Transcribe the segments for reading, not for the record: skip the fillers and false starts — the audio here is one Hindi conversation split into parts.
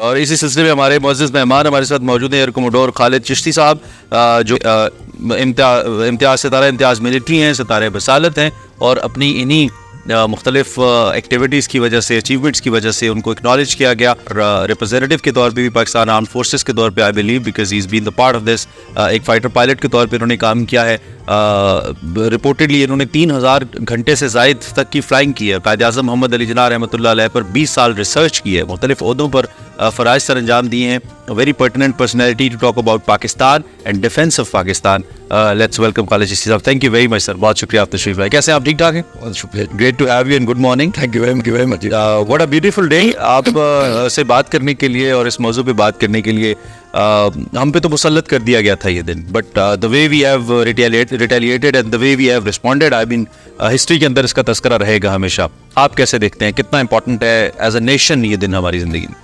और इसी सिलसिले में हमारे मुअज़्ज़िज़ मेहमान हमारे साथ मौजूद हैं एयर कमोडोर खालिद चिश्ती साहब, जो इम्तियाज़ सितारा इम्तियाज़ मिलिट्री हैं, सितारे बसालत हैं, और अपनी इन्हीं मुख्तलिफ एक्टिविटीज़ की वजह से, अचीवमेंट्स की वजह से उनको एक्नॉलेज किया गया रिप्रेजेंटेटिव के तौर पे भी, पाकिस्तान आर्म फोर्सेस के तौर पे, I believe, because he is been the part of this. एक फाइटर पायलट के तौर पे इन्होंने काम किया है। रिपोर्टेडली इन्होंने 3000 घंटे से ज़ायद तक की फ़्लाइंग की है। कायद-ए-आज़म मोहम्मद अली जिन्ना रहमतुल्लाह अलैह पर 20 साल रिसर्च की है, मुख्तलिफ ओहदों पर फ़राइज़ सर अंजाम दिए हैं। Very pertinent personality to talk about Pakistan and defence of Pakistan. Let's welcome Khalid Chishti sahab. Thank you very much sir, बहुत शुक्रिया आप तशरीफ लाए। कैसे आप, ठीक ठाक हैं? बहुत शुक्रिया। Great to have you and good morning. Thank you very much. What a beautiful day. आप से बात करने के लिए और इस मौजू पे बात करने के लिए हम पे तो मुसल्लत कर दिया गया था ये दिन, but the way we have retaliated and the way we have responded, I mean history के अंदर इसका तस्करा रहेगा हमेशा। आप कैसे देखते हैं, कितना इंपॉर्टेंट है एज अ नेशन ये दिन हमारी ज़िंदगी में?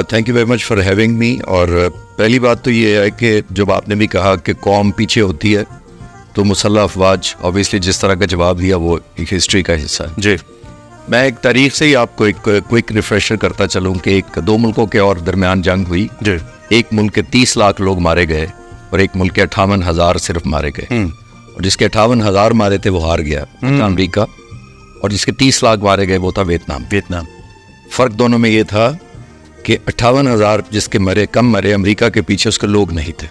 Thank you very much for having me. और पहली बात तो ये है कि जब आपने भी कहा कि कौम पीछे होती है, तो मुसल्लह अफवाज ऑब्वियसली जिस तरह का जवाब दिया वो एक हिस्ट्री का हिस्सा है जी। मैं एक तारीख से ही आपको एक क्विक रिफ्रेशर करता चलूँ कि एक दो मुल्कों के और दरमियान जंग हुई जी। एक मुल्क के 30 लाख लोग मारे गए और एक मुल्क के 58,000 सिर्फ मारे गए, और जिसके 58,000 मारे थे वो हार गया, अमेरिका, और जिसके 30 लाख मारे गए वो था वियतनाम। फ़र्क दोनों में ये था कि 58,000 जिसके मरे, कम मरे, अमेरिका के पीछे उसके लोग नहीं थे,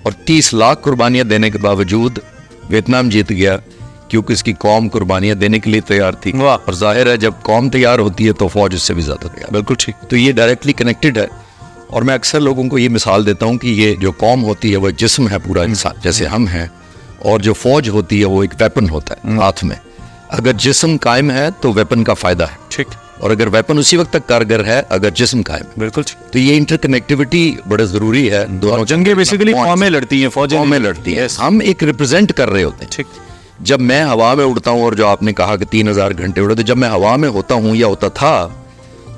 और 30 लाख कुर्बानियाँ देने के बावजूद वियतनाम जीत गया क्योंकि इसकी कौम कुर्बानियाँ देने के लिए तैयार थी। और जाहिर है जब कौम तैयार होती है तो फौज उससे भी ज़्यादा तैयार। बिल्कुल ठीक। तो ये डायरेक्टली कनेक्टेड है। और मैं अक्सर लोगों को ये मिसाल देता हूँ कि ये जो कौम होती है वो एक जिस्म है, पूरा इंसान जैसे हम हैं, और जो फौज होती है वो एक वेपन होता है हाथ में। अगर जिस्म कायम है तो वेपन का फ़ायदा है, ठीक, और अगर वेपन उसी वक्त तक कारगर है अगर जिस्म कायम। बिल्कुल। तो ये इंटरकनेक्टिविटी बड़े ज़रूरी है। दोनों जंगे बेसिकली कौमें लड़ती हैं, फौजें लड़ती हैं, हम एक रिप्रेजेंट कर रहे होते हैं। ठीक। जब मैं हवा में उड़ता हूँ, और जो आपने कहा कि 3000 घंटे उड़े, तो जब मैं हवा में होता हूँ या होता था,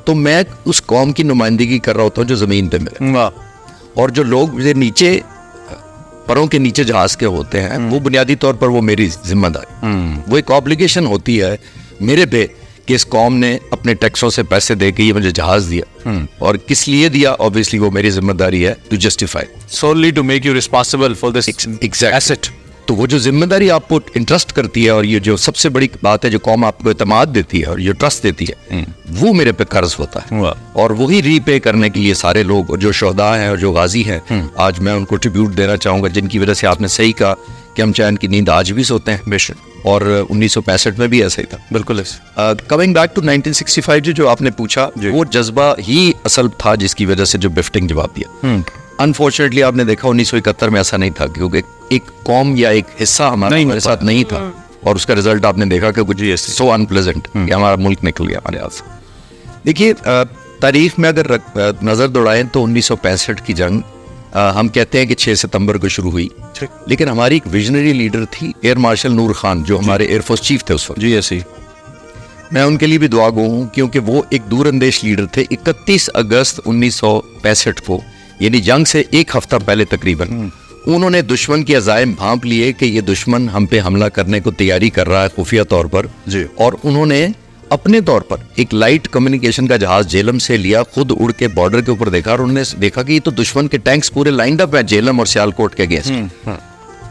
तो मैं उस कौम की नुमाइंदगी कर रहा होता हूँ जो ज़मीन पे मिले। और जो लोग मुझे नीचे, परों के नीचे जहाज के होते हैं, वो बुनियादी तौर पर वो मेरी जिम्मेदारी, वो एक ऑब्लिगेशन होती है मेरे पे कि इस कौम ने अपने टैक्सों से पैसे दे के ये मुझे जहाज दिया, और किस लिए दिया, ऑब्वियसली वो मेरी जिम्मेदारी है to justify, so only to make you responsible for this asset. तो वो जो जिम्मेदारी आपको इंटरेस्ट करती है, और ये जो सबसे बड़ी बात है, जो कौम आपको एतमाद देती है और ये ट्रस्ट देती है, वो मेरे पे कर्ज होता है, और वही रीपे करने के लिए सारे लोग, जो शोहदा हैं और जो गाजी हैं, आज मैं उनको ट्रिब्यूट देना चाहूँगा, जिनकी वजह से आपने सही कहा कि हम चैन की नींद आज भी सोते हैं, बेशक, और 1965 में भी ऐसा ही था। बिल्कुल। कमिंग बैक टू 1965 जो आपने पूछा, वो जज्बा ही असल था जिसकी वजह से जो बिफ्टिंग जवाब दिया। अनफॉर्चुनेटली आपने देखा 1971 में ऐसा नहीं था, क्योंकि एक कौम या एक हिस्सा हमारे साथ नहीं था, और उसका रिजल्ट आपने देखा कि कुछ सो अनप्लेजेंट कि हमारा मुल्क निकल गया हमारे हाथ से। देखिए, तारीख में अगर नज़र दौड़ाएं तो 1965 की जंग हम कहते हैं कि 6 सितंबर को शुरू हुई, लेकिन हमारी एक विजनरी लीडर थी, एयर मार्शल नूर खान, जो हमारे एयरफोर्स चीफ थे उस वक्त। जी ऐसी। मैं उनके लिए भी दुआ गो हूँ, क्योंकि वो एक दूरअंदेश लीडर थे। 31 अगस्त 1965 को, यानी जंग से एक हफ्ता पहले तकरीबन, उन्होंने दुश्मन के अज़ाइम भांप लिए कि ये दुश्मन हम पे हमला करने को तैयारी कर रहा है खुफिया तौर पर जी। और उन्होंने अपने तौर पर एक लाइट कम्युनिकेशन का जहाज जेलम से लिया, खुद उड़ के बॉर्डर के ऊपर देखा, और उन्होंने देखा कि ये तो दुश्मन के टैंक्स पूरे लाइंड अप है जेलम और सियालकोट के अगेंस्ट।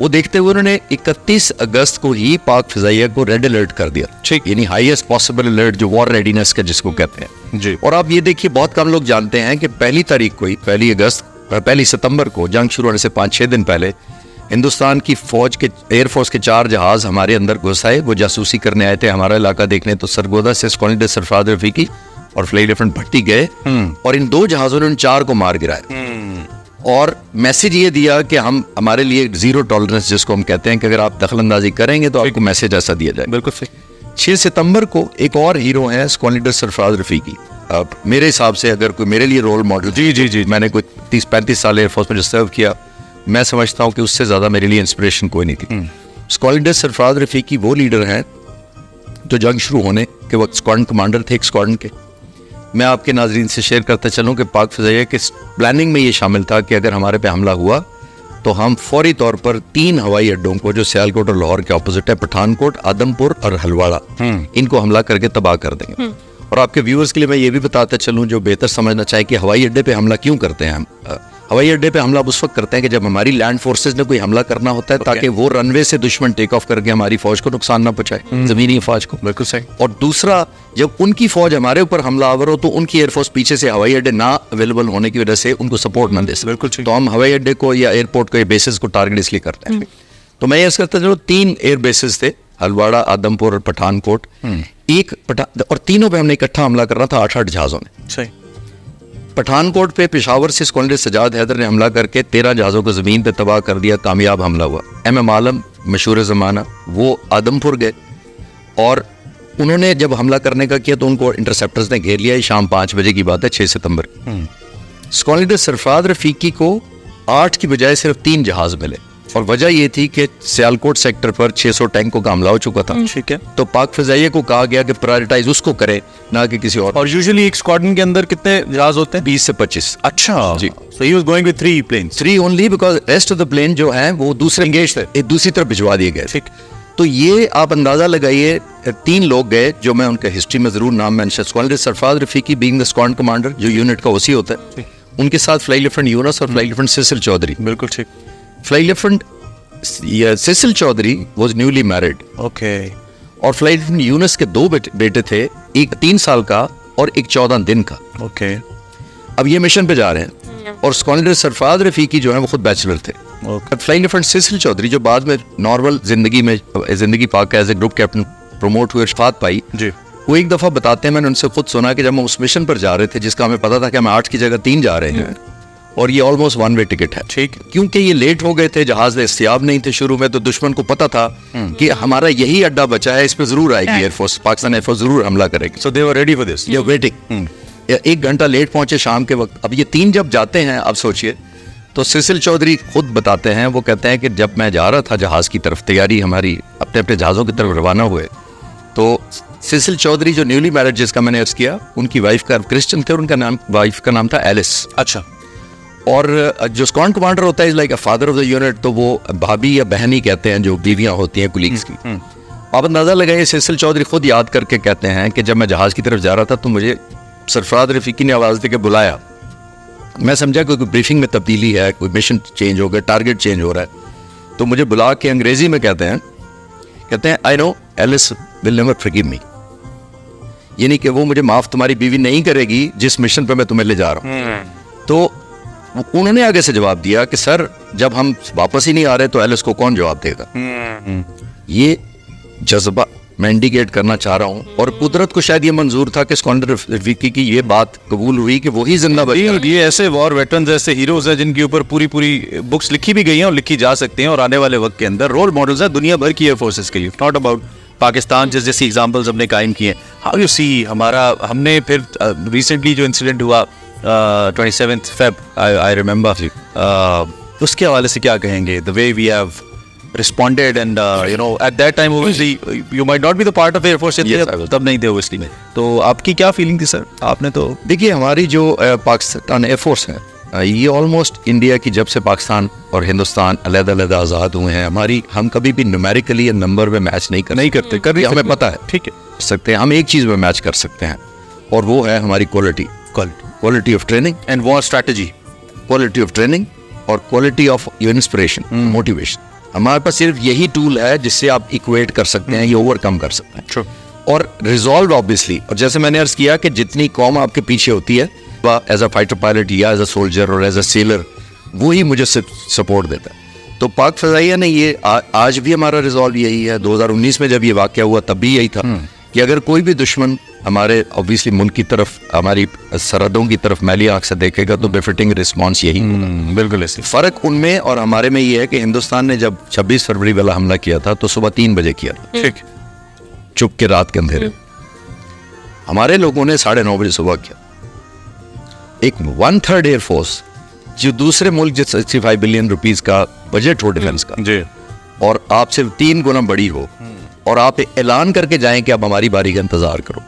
वो देखते हुए उन्होंने 31 अगस्त को ही पाक फिजाइया को रेड अलर्ट कर दिया, ठीक, यानी हाईएस्ट पॉसिबल अलर्ट, जो वॉर रेडीनेस का जिसको कहते हैं जी। और आप ये देखिए, बहुत कम लोग जानते हैं कि पहली तारीख को ही, 1 सितंबर को, जंग शुरू होने से 5-6 दिन पहले, हिंदुस्तान की फौज के, एयरफोर्स के 4 जहाज हमारे अंदर घुस आए। वो जासूसी करने आए थे हमारा इलाका देखने, तो सरगोदा से स्कॉलिडर सरफराज रफीकी और फ्लाई लेफ्टिनेंट भट्टी गए, और इन 2 जहाजों ने उन 4 को मार गिराया, और मैसेज ये दिया कि हम, हमारे लिए जीरो टॉलरेंस जिसको हम कहते हैं, कि अगर आप दखल अंदाजी करेंगे तो आपको मैसेज ऐसा दिया जाए। बिल्कुल सही। 6 सितंबर को एक और हीरो हैं, स्कॉलिडर सरफराज रफीकी। अब मेरे हिसाब से अगर कोई मेरे लिए रोल मॉडल, जी, मैंने कोई 30-35 साल एयरफोर्स में सर्व किया, मैं समझता हूँ कि उससे ज़्यादा मेरे लिए इंस्पिरेशन कोई नहीं थी। स्कॉलिडर सरफराज रफीकी वो लीडर हैं जो जंग शुरू होने के वक्त स्क्वाड्रन कमांडर थे एक स्क्वाड्रन के। मैं आपके नाजरीन से शेयर करता चलूँ कि पाक फ़िज़ाइया के प्लानिंग में ये शामिल था कि अगर हमारे पे हमला हुआ तो हम फौरी तौर पर 3 हवाई अड्डों को, जो सियालकोट और लाहौर के ऑपोजिट है, पठानकोट, आदमपुर और हलवाड़ा, इनको हमला करके तबाह कर देंगे। और आपके व्यूअर्स के लिए मैं ये भी बताता चलूँ जो बेहतर समझना चाहे कि हवाई अड्डे पे हमला क्यों करते हैं हम। हवाई अड्डे पे हमला उस वक्त करते हैं कि जब हमारी लैंड फोर्सेस ने कोई हमला करना होता है ताकि वो रनवे से दुश्मन टेक ऑफ करके हमारी फौज को नुकसान ना पहुंचाए, जमीनी फौज को। बिल्कुल सही। और दूसरा, जब उनकी फौज हमारे ऊपर हमलावर हो तो उनकी एयरफोर्स पीछे से हवाई अड्डे ना अवेलेबल होने की वजह से उनको सपोर्ट ना दे सके। बिल्कुल ठीक। तो हम हवाई अड्डे को या एयरपोर्ट को या बेसिस को टारगेट इसलिए करते हैं। तो मैं ये करता चलो 3 एयर बेसिस थे, हल्द्वाड़ा, आदमपुर और पठानकोट। और तीनों पे हमने इकट्ठा हमला करना था 8-8 जहाज़ों ने। सही। पठानकोट पे पेशावर से कॉलोनल सजाद हैदर ने हमला करके 13 जहाज़ों को ज़मीन पे तबाह कर दिया, कामयाब हमला हुआ। MM आलम मशहूर ज़माना, वो आदमपुर गए और उन्होंने जब हमला करने का किया तो उनको इंटरसेप्टर्स ने घेर लिया। ये शाम 5 बजे की बात है, 6 सितंबर। कॉलोनल सरफराज रफीकी को 8 की बजाय सिर्फ 3 जहाज़ मिले और वजह ये थी कि सियालकोट सेक्टर पर 600 टैंकों का हमला हो चुका था। ठीक है। तो पाक फ़िज़ाइया को कहा गया कि प्रायोरिटाइज उसको करे, ना कि किसी और यूजुअली एक स्क्वाड्रन के अंदर कितने जहाज होते हैं? 20 से 25। अच्छा जी। So he was going with 3 planes. 3 only because rest of the plane जो है वो दूसरे एंगेज थे, एक दूसरी तरफ भिजवा दिए गए। ठीक। तो ये आप अंदाजा लगाइए, 3 लोग गए जो मैं उनके हिस्ट्री में जरूर नाम mention. कॉलोनल Sarfaraz Rafiki being the squadron commander, जो यूनिट का ओसी होता है, उनके साथ फ्लाई लेफ्टिनेंट यूनुस और फ्लाई लेफ्टिनेंट सिसिल चौधरी। बिल्कुल ठीक। Fly lieutenant Cecil Chaudhari was newly married. Okay. और फ्लाई लेफ्टिनेंट यूनुस के 2 बेटे थे, एक 3 साल का और एक 14 दिन का। ओके। अब ये मिशन पे जा रहे हैं और कॉलोनल सरफराज रफीकी जो है वो खुद बैचलर थे। फ्लाइंग लेफ्टिनेंट सिसिल चौधरी जो बाद में नॉर्मल जिंदगी Pak as a group captain promote हुए, शफात पाई जी। वो एक दफा बताते हैं, मैंने उनसे खुद सुना कि जब हम उस मिशन पर जा रहे थे जिसका हमें पता था कि हम 8 की जगह 3 जा रहे हैं और ये ऑलमोस्ट 1 वे टिकट है। ठीक। क्योंकि ये लेट हो गए थे, जहाज दस्तयाब नहीं थे शुरू में, तो दुश्मन को पता था कि हमारा यही अड्डा बचा है, इस पे जरूर आएगी एयरफोर्स, पाकिस्तान एयरफोर्स जरूर हमला करेगी। So they were ready for this. ये वेटिंग। 1 घंटा लेट पहुंचे शाम के वक्त। अब ये 3 जब जाते हैं, अब सोचिए, तो सिसिल चौधरी खुद बताते हैं, वो कहते हैं कि जब मैं जा रहा था जहाज की तरफ, तैयारी हमारी अपने अपने जहाज़ों की तरफ रवाना हुए, तो सिसिल चौधरी जो न्यूली मैरिड जिसका मैंने अर्ज किया, उनकी वाइफ का क्रिश्चियन थे, उनका वाइफ का नाम था एलिस। अच्छा। और जो स्क्वाड्रन कमांडर होता है is like a father of the unit, तो वो भाभी या बहन ही कहते हैं जो बीवियां होती हैं कुलीग्स की। आप अंदाजा लगाइए, सिसिल चौधरी खुद याद करके कहते हैं कि जब मैं जहाज की तरफ जा रहा था तो मुझे सरफराज रफीकी ने आवाज़ दे के बुलाया। मैं समझा कोई ब्रीफिंग में तब्दीली है, कोई मिशन चेंज हो गया, टारगेट चेंज हो रहा है। तो मुझे बुला के अंग्रेजी में कहते हैं I know Alice will never forgive me, यानी कि वो मुझे माफ तुम्हारी बीवी नहीं करेगी जिस मिशन पे मैं तुम्हें ले जा रहा हूँ। तो उन्होंने आगे से जवाब दिया कि सर जब हम वापस ही नहीं आ रहे तो एलिस को कौन जवाब देगा। ये जज्बा मैं इंडिकेट करना चाह रहा हूँ, और कुदरत को शायद ये मंजूर था कि कॉलोनल रफीकी की ये बात कबूल हुई कि वही जिंदा बचा। ये ऐसे वॉर वेटरन्स, ऐसे हीरोज हैं जिनके ऊपर पूरी बुक्स लिखी भी गई हैं और लिखी जा सकती हैं, और आने वाले वक्त के अंदर रोल मॉडल्स हैं दुनिया भर की एयर फोर्सेस के लिए, नॉट अबाउट पाकिस्तान। जैसी एग्जांपल्स हमने कायम किए। हाउ यू सी हमने फिर रिसेंटली जो इंसिडेंट हुआ 27 Feb आई रिमेंबर, उसके हवाले से क्या कहेंगे? The way we have responded and at that time obviously you might not be the part of Air Force, तब नहीं थे obviously में, तो आपकी क्या फीलिंग थी सर? आपने तो देखिए, हमारी जो पाकिस्तान एयर फोर्स है, ये ऑलमोस्ट इंडिया की जब से पाकिस्तान और हिंदुस्तान अलग-अलग आज़ाद हुए हैं, हम कभी भी न्यूमेरिकली या नंबर में मैच नहीं करते, हमें पता है। ठीक है, सकते हैं हम एक चीज़ में मैच कर सकते हैं और वो है हमारी quality of training and war strategy, quality of training और क्वालिटी ऑफ इंस्पिरेशन, मोटिवेशन। हमारे पास सिर्फ यही टूल है जिससे आप इक्वेट कर सकते हैं, ये ओवरकम कर सकते हैं। True. और रिजॉल्व ऑब्वियसली, और जैसे मैंने अर्ज किया कि जितनी कौम आपके पीछे होती है, एज अ फाइटर पायलट या एज अ सोल्जर और एज अ सेलर, वो ही मुझे सपोर्ट देता है। तो पाक फ़िज़ाइया ने ये आज भी हमारा रिजॉल्व यही है। 2019 में जब ये वाक़या हुआ तब भी यही था कि अगर कोई भी दुश्मन हमारे ऑब्वियसली मुल्क की तरफ, हमारी सरहदों की तरफ मैली आंख से देखेगा तो बेफिटिंग रिस्पॉन्स यही बिल्कुल ऐसे। फ़र्क उनमें और हमारे में ये है कि हिंदुस्तान ने जब 26 फरवरी वाला हमला किया था तो सुबह 3 बजे किया था, ठीक, चुप के रात के अंधेरे। हमारे लोगों ने 9:30 बजे सुबह किया। एक 1/3 एयरफोर्स जो दूसरे मुल्क जिस 65 बिलियन रुपीस का बजट हो डिफेंस का जी, और आप सिर्फ 3 गुना बड़ी हो और आप ऐलान करके जाएं कि अब हमारी बारी का इंतजार करो,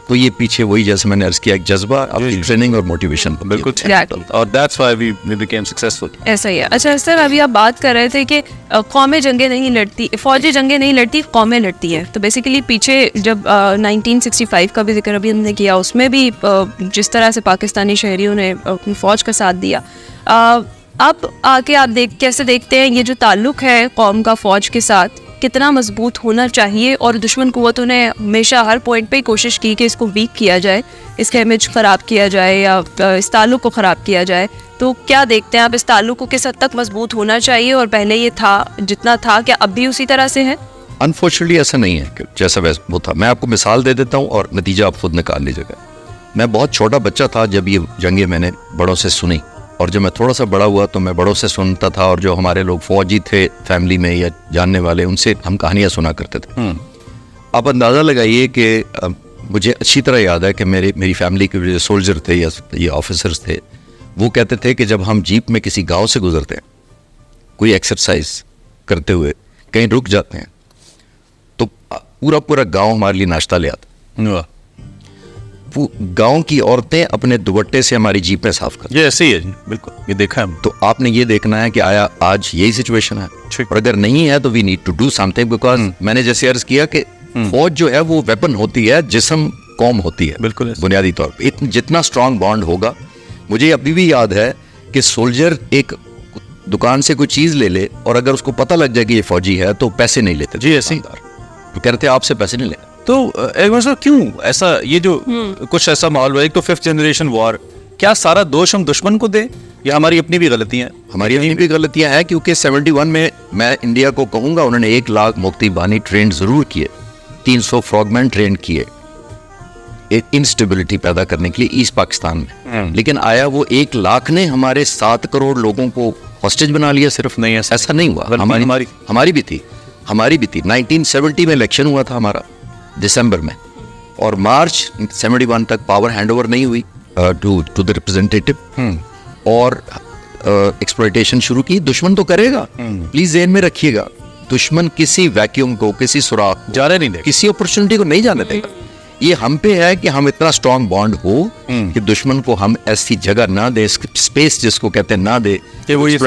तो ये पीछे वही जैसे मैंने अर्ज किया एक जज्बा आपकी ट्रेनिंग और मोटिवेशन बिल्कुल Exactly. और that's why we became successful. ऐसा ही है। अच्छा सर, अभी आप बात कर रहे थे कि कौमें जंगें नहीं लड़ती, फौजें जंगें नहीं लड़ती, कौमें लड़ती हैं। तो बेसिकली पीछे जब 1965 का भी जिक्र अभी हमने किया, उसमें भी जिस तरह से पाकिस्तानी शहरियों ने अपनी फ़ौज का साथ दिया, अब आके आप कैसे देखते हैं ये जो ताल्लुक़ है कौम का फ़ौज के साथ, कितना मजबूत होना चाहिए? और दुश्मन कुव्वतों ने हमेशा हर पॉइंट पे कोशिश की कि इसको वीक किया जाए, इसका इमेज ख़राब किया जाए या इस ताल्लुक़ को ख़राब किया जाए। तो क्या देखते हैं आप, इस ताल्लुक़ को किस हद तक मजबूत होना चाहिए और पहले ये था जितना था, क्या अब भी उसी तरह से है? अनफॉर्चुनेटली ऐसा नहीं है कि जैसा वैसा वो था। मैं आपको मिसाल दे देता हूँ और नतीजा आप खुद निकाल लीजिएगा। मैं बहुत छोटा बच्चा था जब ये जंगें मैंने बड़ों से सुनी, और जब मैं थोड़ा सा बड़ा हुआ तो मैं बड़ों से सुनता था, और जो हमारे लोग फौजी थे फैमिली में या जानने वाले, उनसे हम कहानियाँ सुना करते थे। आप अंदाज़ा लगाइए कि मुझे अच्छी तरह याद है कि मेरी फैमिली के जो सोल्जर थे या ये ऑफिसर्स थे, वो कहते थे कि जब हम जीप में किसी गांव से गुजरते हैं, कोई एक्सरसाइज करते हुए कहीं रुक जाते हैं, तो पूरा पूरा गांव हमारे लिए नाश्ता ले आता। गांव की औरतें अपने दुपट्टे से हमारी जीपें साफ करती। ये ऐसे ही है जी, बिल्कुल, ये देखा है। तो आपने ये देखना है कि आया आज यही सिचुएशन है, और अगर नहीं है तो we need to do something, because मैंने जैसे अर्ज किया कि फौज जो है वो वेपन होती है, जिस्म कौम होती है। बिल्कुल बुनियादी तौर पे जितना स्ट्रांग बॉन्ड होगा। मुझे अभी भी याद है कि सोल्जर एक दुकान से कोई चीज ले ले और अगर उसको पता लग जाए कि ये फौजी है तो पैसे नहीं लेते जी, ऐसे ही तो कह रहे थे आपसे पैसे नहीं लेते। तो एक बार सर, क्यों ऐसा, ये जो कुछ ऐसा माहौल हुआ, एक तो 5th जनरेशन वॉर, क्या सारा दोष हम दुश्मन को दें या हमारी अपनी भी गलतियां हैं? हमारी अपनी भी गलतियां हैं, क्योंकि 71 में मैं इंडिया को कहूंगा उन्होंने 1 लाख मुक्ति बानी ट्रेन जरूर किए, 300 फ्रॉगमैन ट्रेन किए एक इंस्टेबिलिटी पैदा करने के लिए ईस्ट पाकिस्तान में, लेकिन आया वो 1 लाख ने हमारे 7 करोड़ लोगों को हॉस्टेज बना लिया सिर्फ? नहीं, ऐसा नहीं हुआ। हमारी भी थी 1970 में इलेक्शन हुआ था हमारा दिसंबर में, और मार्च 71 तक पावर हैंडओवर नहीं हुई टू द रिप्रेजेंटेटिव, और एक्सप्लॉयटेशन शुरू की। दुश्मन तो करेगा, प्लीज ज़हन में रखिएगा, दुश्मन किसी वैक्यूम को, किसी सुराख जाने नहीं देगा, किसी अपॉर्चुनिटी को नहीं जाने देगा। ये हम पे है कि हम इतना स्ट्रांग बॉन्ड हो कि दुश्मन को हम ऐसी जगह ना दे, स्पेस जिसको कहते हैं ना दे, कि वो ये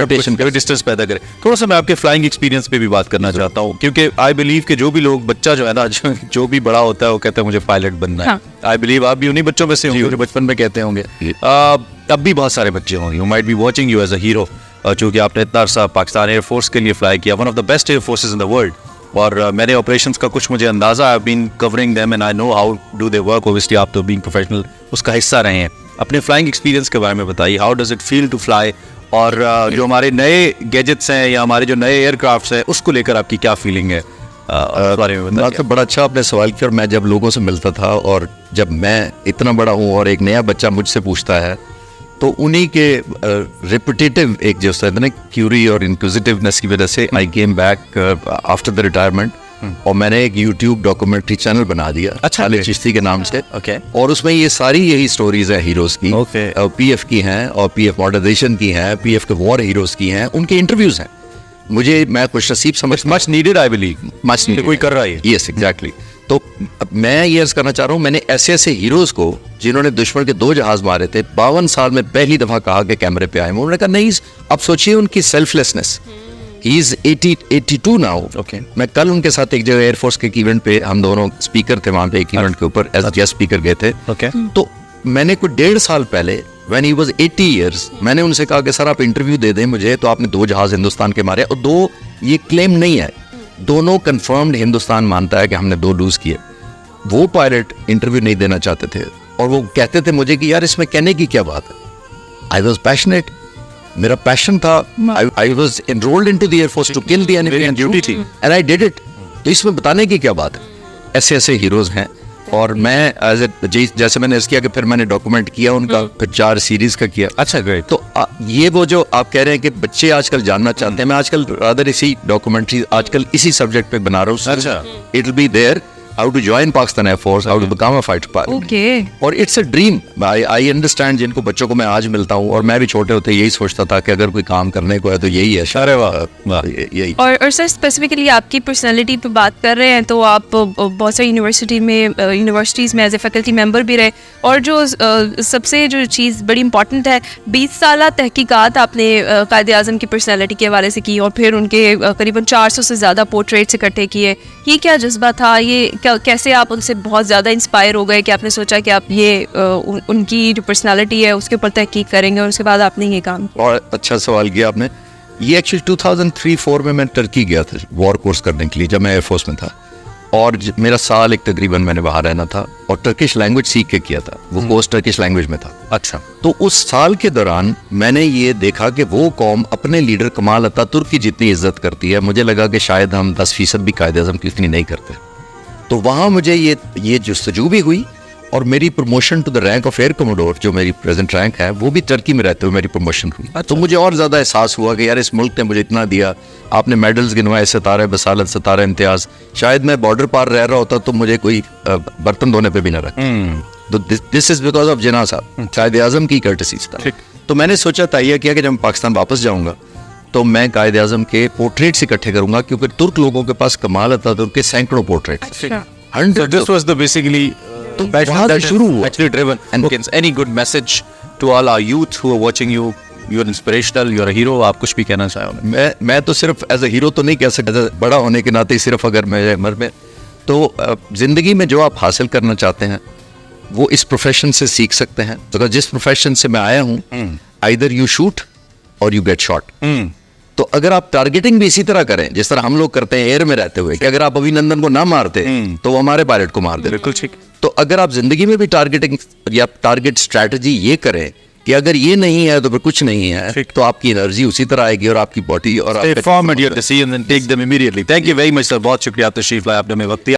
डिस्टेंस पैदा करे। थोड़ा सा मैं आपके फ्लाइंग एक्सपीरियंस पे भी बात करना चाहता हूँ, क्योंकि आई बिलीव कि जो भी लोग, बच्चा जो है ना, जो भी बड़ा होता है वो कहता है मुझे पायलट बनना है। आई बिलीव आप भी उन्हीं बच्चों में से होंगे जो बचपन में कहते होंगे। अब भी बहुत सारे बच्चे होंगे, you might be watching you as a hero, चूंकि आपने इतना अरसा पाकिस्तान एयरफोर्स के लिए फ्लाई किया, one of the best air forces in the world, और मेरे ऑपरेशंस का कुछ मुझे अंदाजा, I have been covering them and I know how do they work. Obviously आप तो बीइंग प्रोफेशनल उसका हिस्सा रहे हैं। अपने फ्लाइंग एक्सपीरियंस के बारे में बताइए, how does it feel to fly, और जो हमारे नए गैजेट्स हैं या हमारे जो नए एयरक्राफ्ट्स हैं उसको लेकर आपकी क्या फीलिंग है? बारे में बताइए। तो बड़ा अच्छा आपने सवाल किया, और मैं जब लोगों से मिलता था, और जब मैं इतना बड़ा हूँ और एक नया बच्चा मुझसे पूछता है, तो उन्हीं के रिपीटेटिव एक जो है ना क्यूरी और इंक्विजिटिवनेस की वजह से I came back after the retirement, और मैंने एक यूट्यूब डॉक्यूमेंट्री चैनल बना दिया, अच्छा, खालिद चिश्ती के नाम से। ओके। और उसमें ये सारी यही स्टोरीज हैं हीरोज की, ओके। पीएफ की हैं और पीएफ मॉडर्नाइजेशन की हैं, पीएफ के वॉर हीरोज की हैं, उनके इंटरव्यूज हैं। मैं खुश नसीब समझ, much needed I believe, much needed, कोई कर रहा है। Yes exactly. तो मैं ये अर्ज करना चाह रहा हूँ, मैंने ऐसे ऐसे हीरोज को जिन्होंने दुश्मन के 2 जहाज मारे थे, 52 साल में पहली दफा कहा कि कैमरे पे आए, उन्होंने कहा नहीं। अब सोचिए उनकी selflessness, he is 82 now. Okay. मैं कल उनके साथ एक जगह एयरफोर्स के इवेंट पे, हम दोनों स्पीकर थे वहां पे, एक इवेंट के ऊपर एज गेस्ट स्पीकर गए थे। ओके। तो मैंने कुछ 1.5 साल पहले व्हेन ही वाज 80 इयर्स, मैंने उनसे कहा कि सर आप इंटरव्यू दे दें मुझे, तो आपने 2 जहाज हिंदुस्तान के मारे, और 2 ये क्लेम नहीं है, दोनों कंफर्म्ड हिंदुस्तान मानता है कि हमने 2 लूज किए। वो पायलट इंटरव्यू नहीं देना चाहते थे, और वो कहते थे मुझे कि यार इसमें कहने की क्या बात है। आई वॉज पैशनेट, मेरा पैशन था, I was enrolled into the air force to kill the enemy, duty थी, एंड आई डिड इट। तो इसमें बताने की क्या बात है? ऐसे ऐसे हीरोज हैं, और मैं जैसे मैंने किया कि फिर मैंने डॉक्यूमेंट किया उनका, फिर 4 सीरीज का किया। अच्छा, ग्रेट। तो ये वो जो आप कह रहे हैं कि बच्चे आजकल जानना चाहते हैं, मैं आजकल रादर इसी डॉक्यूमेंट्री आजकल इसी सब्जेक्ट पे बना रहा हूँ। अच्छा। It will be there, how to join Pakistan Air Force, how to become a fighter pilot. Okay. और it's a dream. I understand जिनको बच्चों को मैं आज मिलता हूँ, और मैं भी छोटे होते यही सोचता था कि अगर कोई काम करने को है तो यही है. अरे वाह, वाह. यही. और सर स्पेसिफिकली आपकी पर्सनालिटी पे बात कर रहे हैं तो आप बहुत सारी यूनिवर्सिटीज़ में एज ए फैकल्टी मेंबर भी रहे, और जो सबसे जो चीज़ बड़ी इंपॉर्टेंट है, 20 साल तहकीकात आपने कायद आज़म की पर्सनालिटी के हवाले से की, और फिर उनके करीबन 400 से ज़्यादा पोर्ट्रेट्स इकट्ठे किए. ये क्या जज्बा था? ये कैसे आप उनसे बहुत ज़्यादा इंस्पायर हो गए कि आपने सोचा कि आप ये उनकी जो पर्सनालिटी है उसके ऊपर तहकीक करेंगे, और उसके बाद आपने ये काम? और अच्छा सवाल किया आपने. ये एक्चुअली 2003-4 में मैं टर्की गया था वॉर कोर्स करने के लिए, जब मैं एयरफोर्स में था, और मेरा साल एक तकरीबन मैंने वहाँ रहना था, और टर्किश लैंग्वेज सीख के किया था. वो कोर्स टर्किश लैंग्वेज में था. अच्छा. तो उस साल के दौरान मैंने ये देखा कि वो कौम अपने लीडर कमाल अतातुर्क की जितनी इज्जत करती है, मुझे लगा कि शायद हम 10% भी कायद आज़म की उतनी नहीं करते. तो वहाँ मुझे ये जस्तजू भी हुई, और मेरी promotion to the rank of air commodore, जो मेरी प्रेजेंट रैंक है, वो भी टर्की में रहते हुए मेरी प्रमोशन हुई. तो मुझे और ज़्यादा एहसास हुआ कि यार इस मुल्क ने मुझे इतना दिया, आपने मेडल्स गिनवाए, सितारे बसालत, सितारे इम्तियाज़. शायद मैं बॉर्डर पार रह रहा होता तो मुझे कोई बर्तन धोने पे भी ना रखा. तो दिस इज बिकॉज ऑफ जिन्ना साहब, कायद आज़म की कर्टसी था. तो मैंने सोचा तय किया कि जब मैं पाकिस्तान वापस जाऊँगा तो मैं कायद आज़म के पोर्ट्रेट्स इकट्ठे करूँगा, क्योंकि तुर्क लोगों के पास कमाल अतातुर्क के सैकड़ों portrait. So this was the basically वहाँ से शुरू हुआ. actually driven. And any good message to all our youth who are watching you? You're inspirational, you're a hero. आप कुछ भी कहना चाहो? मैं तो सिर्फ एज ए हीरो तो नहीं कह सकता, बड़ा होने के नाते सिर्फ अगर मेरे उम्र में, तो जिंदगी में जो आप हासिल करना चाहते हैं वो इस प्रोफेशन से सीख सकते हैं. तो जिस प्रोफेशन से मैं आया हूँ, आइदर यू शूट और यू गेट शॉट. तो अगर आप टारगेटिंग भी इसी तरह करें जिस तरह हम लोग करते हैं एयर में रहते हुए, कि अगर आप अभिनंदन को ना मारते तो वो हमारे पायलट को मार दे. बिल्कुल ठीक. तो अगर आप जिंदगी में भी टारगेटिंग या टारगेट स्ट्रैटेजी ये करें कि अगर ये नहीं है तो फिर कुछ नहीं है, तो आपकी एनर्जी उसी तरह आएगी, और आपकी बॉडी और Stay firm at your decision and take them immediately. Thank you very much sir. बहुत शुक्रिया तशरीफ लाए आपने, हमें वक्त दिया.